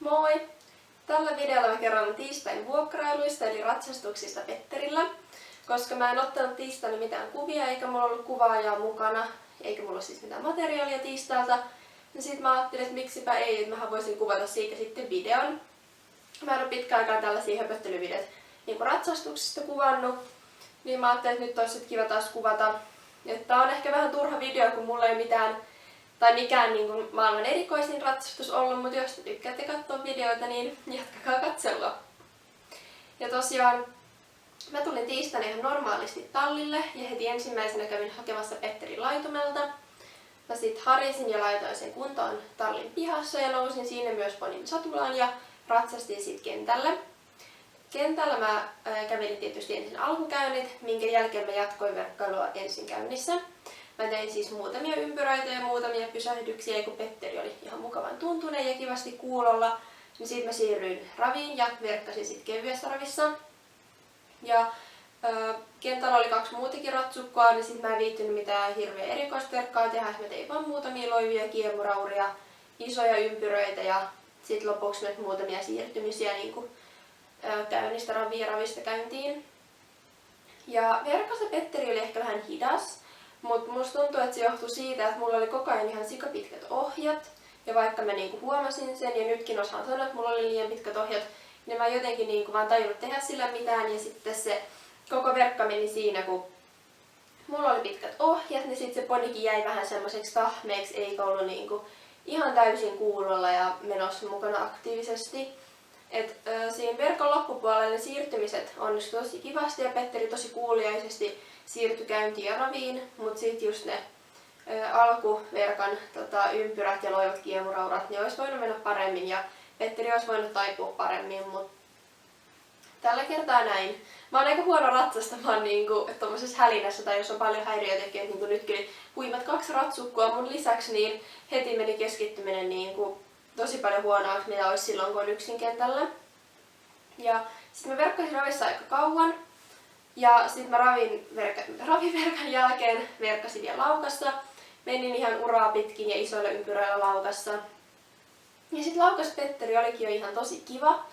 Moi! Tällä videolla mä kerron tiistain vuokrailuista eli ratsastuksista Petterillä. Koska mä en ottanut tiistaina mitään kuvia eikä mulla ollut kuvaajaa mukana, eikä mulla siis mitään materiaalia tiistailta, niin sit mä ajattelin, että miksipä ei, että mähän voisin kuvata siitä sitten videon. Mä en ole pitkään aikaan tällaisia höpöttelyvideoita niin ratsastuksista kuvannut, niin mä ajattelin, että nyt olisi kiva taas kuvata. Tää on ehkä vähän turha video, kun mulla ei mitään tai mikään niin kuin maailman erikoisin ratsastus ollut, mutta jos te tykkäätte katsoa videoita, niin jatkakaa katselua. Ja tosiaan, mä tulin tiistaina ihan normaalisti tallille ja heti ensimmäisenä kävin hakemassa Petterin laitumelta. Mä sit harjasin ja laitoin sen kuntoon tallin pihassa ja nousin siinä myös ponin satulaan ja ratsastin sit kentälle. Kentällä mä kävelin tietysti ensin alkukäynnit, minkä jälkeen mä jatkoin verkkailua ensin käynnissä. Mä tein siis muutamia ympyröitä ja muutamia pysähdyksiä, ja kun Petteri oli ihan mukavan tuntunen ja kivasti kuulolla, niin siitä mä siirryin raviin ja verkkasin sitten kevyessä ravissa. Ja kentällä oli 2 muutakin ratsukkoa, niin sit mä en viittynyt mitään hirveä erikoisverkkaa tehdä. Mä tein vaan muutamia loivia, kiemurauria, isoja ympyröitä ja sit lopuksi myös muutamia siirtymisiä niin kuin käynnistä raviin ja ravista käyntiin. Ja verkassa Petteri oli ehkä vähän hidas. Mutta musta tuntuu, että se johtui siitä, että mulla oli koko ajan ihan sikapitkät ohjat. Ja vaikka mä niinku huomasin sen ja nytkin osaan sanoa, että mulla oli liian pitkät ohjat, niin mä jotenkin niinku vaan tajunnut tehdä sillä mitään. Ja sitten se koko verkka meni siinä, kun mulla oli pitkät ohjat, niin sitten se ponikin jäi vähän semmoiseksi tahmeeksi, eikä ollut niinku ihan täysin kuulolla ja menossa mukana aktiivisesti. Siinä verkon loppupuolella ne siirtymiset onnistui tosi kivasti ja Petteri tosi kuuliaisesti siirtyi käyntiin ja raviin, mutta sitten just ne alkuverkan ympyrät ja loivat kiemuraurat, ne olisi voinut mennä paremmin ja Petteri olisi voinut taipua paremmin, mutta tällä kertaa näin. Mä oon aika huono ratsastamaan niinku tommosessa hälinässä tai jos on paljon häiriötekijöitä, niin kuin nytkin huimat 2 ratsukkoa mun lisäksi, niin heti meni keskittyminen niinku tosi paljon huonoaksi, mitä olisi silloin, kun on yksin kentällä. Ja sitten mä verkkasin ravissa aika kauan. Ja sitten mä raviverkan jälkeen verkkasin vielä laukassa. Menin ihan uraa pitkin ja isoilla ympyröillä laukassa. Ja sitten laukas Petteri olikin jo ihan tosi kiva.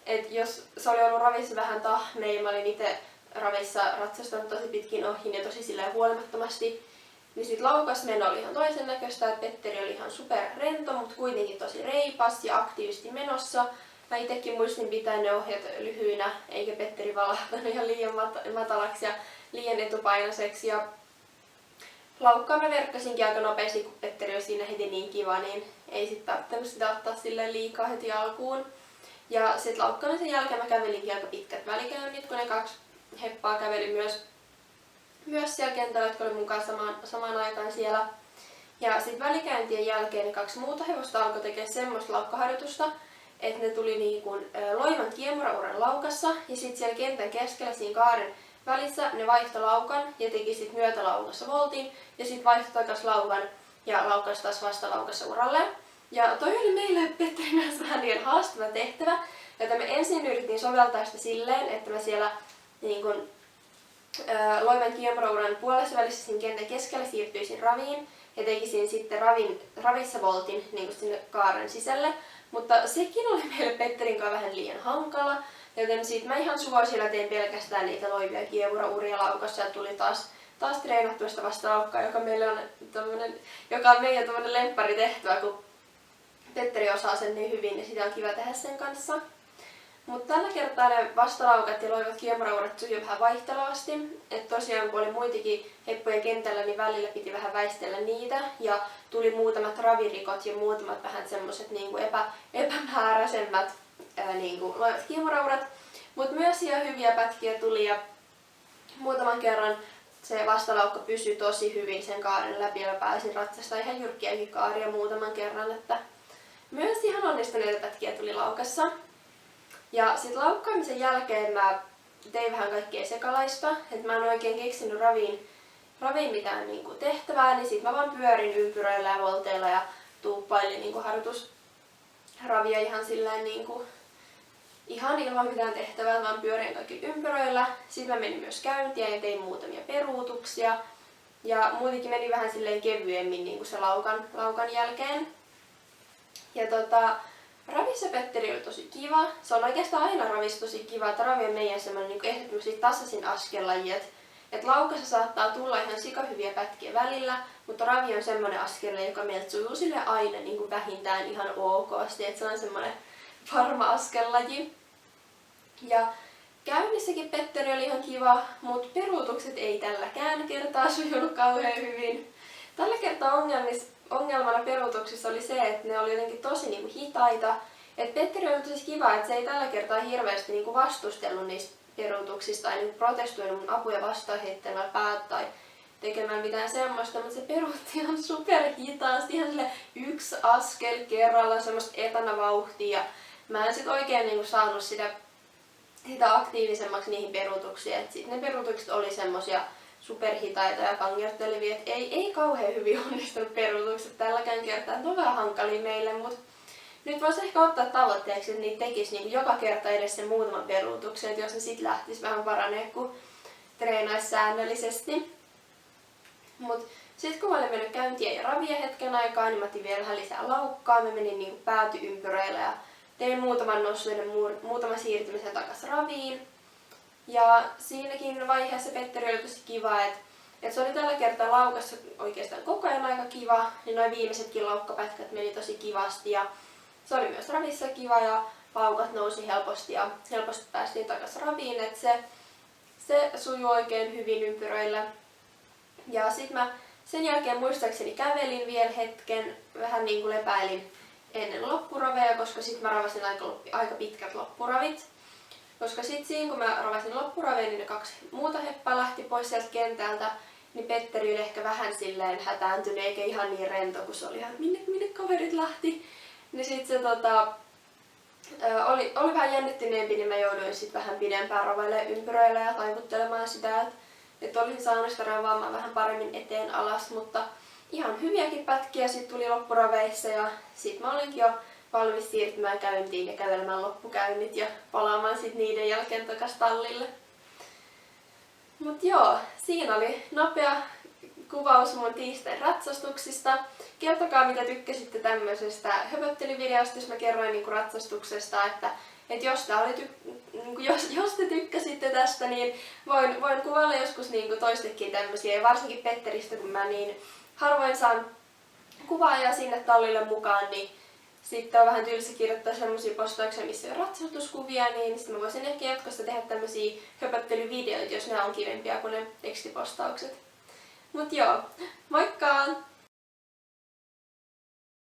Et jos se oli ollut ravissa vähän tahmei, mä olin itse ravissa ratsastanut tosi pitkin ohin ja tosi silleen huolimattomasti. Niin sit laukas meno oli ihan toisen näköistä, että Petteri oli ihan super rento, mutta kuitenkin tosi reipas ja aktiivisesti menossa. Mä itekin muistin pitää ne ohjat lyhyinä, eikä Petteri valahtanut ihan liian matalaksi ja liian etupainoiseksi. Ja laukkaa mä verkkasinkin aika nopeasti, kun Petteri oli siinä heti niin kiva, niin ei sit tarvinnut sitä ottaa silleen liikaa heti alkuun. Ja sit laukkaamisen jälkeen mä kävelinkin aika pitkät välikäynnit, kun ne 2 heppaa käveli myös siellä kentällä, jotka oli mukaan samaan aikaan siellä. Ja sit välikäyntien jälkeen ne 2 muuta hevosta alkoi tekemään semmoista laukkaharjoitusta, että ne tuli niin kuin loivan kiemurauran laukassa ja sitten siellä kentän keskellä siinä kaaren välissä ne vaihtoi laukan ja teki sitten myötälaukassa voltin ja sitten vaihtoi takas laukan ja laukasi taas vasta laukassa uralle. Ja toi oli meille Petterin kanssa vähän liian haastava tehtävä, joten me ensin yritin soveltaa sitä silleen, että mä siellä niin kuin loivan kiemurauran puolessa välissä siinä kentän keskellä siirtyisin raviin ja tekisin sitten ravissa voltin niin kuin sinne kaaren sisälle. Mutta sekin oli meille Petterin kanssa vähän liian hankala, joten siitä mä ihan suosilla tein pelkästään niitä loivia kiemurauria laukassa ja tuli taas treenattua sitä vastalaukkaa, joka on meidän tommonen lempparitehtävä, kun Petteri osaa sen niin hyvin ja sitä on kiva tehdä sen kanssa. Mutta tällä kertaa ne vastalaukat ja loivat kiemuraurat sujuu vähän vaihtelevasti. Että tosiaan kun oli muitakin heppoja kentällä, niin välillä piti vähän väistellä niitä. Ja tuli muutamat ravirikot ja muutamat vähän semmoset niinku epämääräisemmät niinku loivat kiemuraurat. Mutta myös ihan hyviä pätkiä tuli ja muutaman kerran se vastalaukka pysyi tosi hyvin sen kaaren läpi ja pääsin ratsastamaan ihan jyrkkiäkin kaaria muutaman kerran. Että myös ihan onnistuneita pätkiä tuli laukassa. Ja sit laukkaamisen jälkeen mä tein vähän kaikkea sekalaista, että mä en oikein keksinyt raviin mitään niinku tehtävää, niin sit mä vaan pyörin ympyröillä ja volteilla ja tuuppailin niinku harjoitusravia ihan silleen niinku ihan ilman mitään tehtävää, vaan pyörin kaikki ympyröillä. Sitten mä menin myös käyntiä ja tein muutamia peruutuksia. Ja muutenkin meni vähän silleen kevyemmin niin kuin se laukan jälkeen. Ja Ravissa Petteri oli tosi kiva. Se on oikeastaan aina ravissa tosi kiva, että ravi on meidän semmoinen niin ehdottomasti tasaisin askellaji, että laukassa saattaa tulla ihan sikahyviä pätkiä välillä, mutta ravi on semmoinen askelle, joka meiltä sujuu sille aina niin kuin vähintään ihan okosti, että se on semmoinen varma askellaji. Ja käynnissäkin Petteri oli ihan kiva, mutta peruutukset ei tälläkään kertaa sujunut kauhean hyvin. Tällä kertaa ongelmana peruutuksissa oli se, että ne oli jotenkin tosi niin kuin hitaita. Et Petteri oli tosi kiva, että se ei tällä kertaa hirveästi niin kuin vastustellut niistä peruutuksista tai niin protestoinut mun apuja vastaan heittämällä päät tai tekemään mitään semmoista, mutta se peruutti ihan superhitaasti, ihan sille yksi askel kerrallaan semmoista etanavauhtia. Mä en sit oikein niin kuin saanut sitä aktiivisemmaksi niihin peruutuksiin, että ne peruutukset oli semmosia superhitaita ja kangertelevia, että ei kauhean hyvin onnistunut peruutukset tälläkään kertaa. Ne on vähän hankalia meille, mutta nyt voisi ehkä ottaa tavoitteeksi, että niitä tekisi niin joka kerta edes sen muutaman peruutuksen, että jos ne sit lähtis vähän paranee, kun treenaisi säännöllisesti. Mut sitten kun mä olin mennyt käyntiä ja ravia hetken aikaa, niin mä otin vielä vähän lisää laukkaa. Mä menin niin päätyympyröillä ja tein muutaman noston ja muutaman siirtymisen takas raviin. Ja siinäkin vaiheessa Petteri oli tosi kiva, että se oli tällä kertaa laukassa oikeastaan koko ajan aika kiva, niin noin viimeisetkin laukkapätkät meni tosi kivasti ja se oli myös ravissa kiva ja paukat nousi helposti ja helposti päästiin takas raviin, että se sujui oikein hyvin ympyröillä. Ja sitten mä sen jälkeen muistaakseni kävelin vielä hetken, vähän niin kuin lepäilin ennen loppuraveja, koska sitten mä ravasin aika pitkät loppuravit. Koska sitten siinä kun mä ravasin loppuraveja, niin ne 2 muuta heppaa lähti pois sieltä kentältä, niin Petteri oli ehkä vähän silleen hätääntynyt eikä ihan niin rento, kun se oli ihan, minne kaverit lähti. Niin sit se oli vähän jännittyneempi, niin mä jouduin sit vähän pidempään ravailemaan ympyröillä ja taivuttelemaan sitä, että olisin saanut sitä ravaamaan vähän paremmin eteen alas, mutta ihan hyviäkin pätkiä sit tuli loppuraveissa ja sit mä olinkin jo valmis siirtymään käyntiin ja kävelemään loppukäynnit ja palaamaan sit niiden jälkeen takas tallille. Mut joo, siinä oli nopea kuvaus mun tiistain ratsastuksista. Kertokaa mitä tykkäsitte tämmöisestä höpöttelyvideosta, jos mä kerroin niinku ratsastuksesta, että jos te tykkäsitte tästä, niin voin kuvailla joskus niinku toistekin tämmösiä, ja varsinkin Petteristä, kun mä niin harvoin saan kuvaajaa sinne tallille mukaan, niin sitten on vähän tylsä kirjoittaa semmosia postauksia, missä on ratsastuskuvia, niin sitten mä voisin ehkä jatkossa tehdä tämmösiä höpöttelyvideoita, jos ne on kivempia kuin ne tekstipostaukset. Mut joo, moikka!